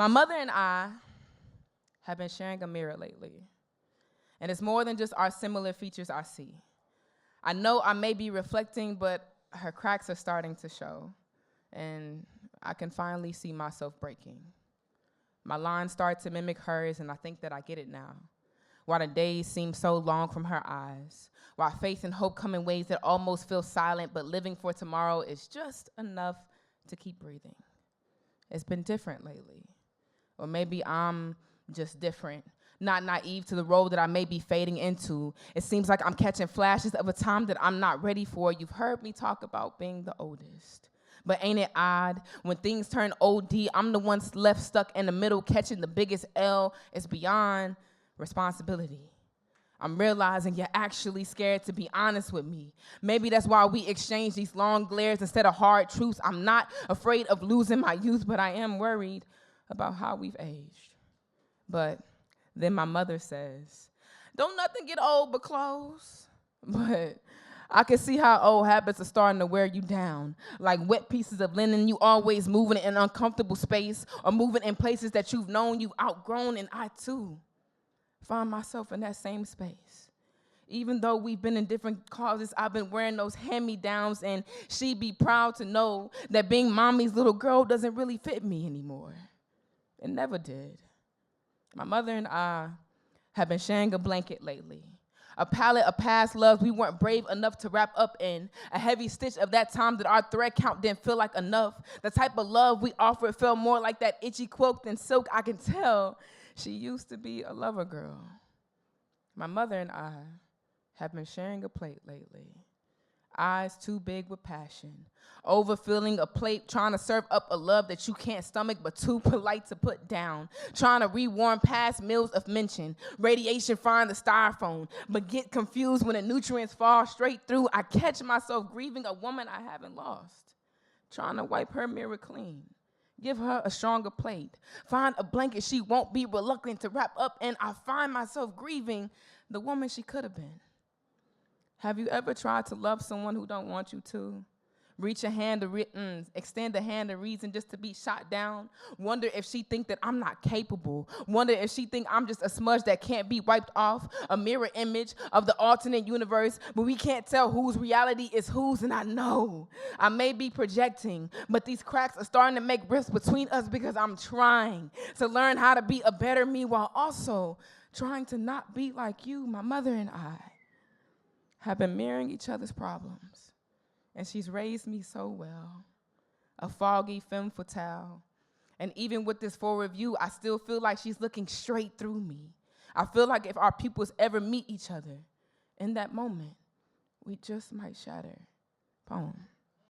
My mother and I have been sharing a mirror lately, and it's more than just our similar features I see. I know I may be reflecting, but her cracks are starting to show, and I can finally see myself breaking. My lines start to mimic hers, and I think that I get it now. While the days seem so long from her eyes, while faith and hope come in ways that almost feel silent, but living for tomorrow is just enough to keep breathing. It's been different lately. Or maybe I'm just different, not naive to the role that I may be fading into. It seems like I'm catching flashes of a time that I'm not ready for. You've heard me talk about being the oldest. But ain't it odd, when things turn OD, I'm the one left stuck in the middle, catching the biggest L. It's beyond responsibility. I'm realizing you're actually scared to be honest with me. Maybe that's why we exchange these long glares instead of hard truths. I'm not afraid of losing my youth, but I am worried about how we've aged. But then my mother says, don't nothing get old but clothes. But I can see how old habits are starting to wear you down. Like wet pieces of linen, you always moving in an uncomfortable space or moving in places that you've known you've outgrown, and I too find myself in that same space. Even though we've been in different closets, I've been wearing those hand-me-downs, and she'd be proud to know that being mommy's little girl doesn't really fit me anymore. It never did. My mother and I have been sharing a blanket lately, a palette of past loves we weren't brave enough to wrap up in, a heavy stitch of that time that our thread count didn't feel like enough. The type of love we offered felt more like that itchy quilt than silk. I can tell she used to be a lover girl. My mother and I have been sharing a plate lately. Eyes too big with passion, overfilling a plate, trying to serve up a love that you can't stomach but too polite to put down, trying to rewarm past meals of mention, radiation frying the styrofoam, but get confused when the nutrients fall straight through. I catch myself grieving a woman I haven't lost, trying to wipe her mirror clean, give her a stronger plate, find a blanket she won't be reluctant to wrap up in. I find myself grieving the woman she could have been. Have you ever tried to love someone who don't want you to? Reach a hand to extend a hand of reason just to be shot down? Wonder if she think that I'm not capable? Wonder if she think I'm just a smudge that can't be wiped off? A mirror image of the alternate universe, but we can't tell whose reality is whose. And I know I may be projecting, but these cracks are starting to make rifts between us because I'm trying to learn how to be a better me while also trying to not be like you. My mother and I have been mirroring each other's problems, and she's raised me so well. A foggy femme fatale. And even with this full review, I still feel like she's looking straight through me. I feel like if our pupils ever meet each other, in that moment, we just might shatter. Poem.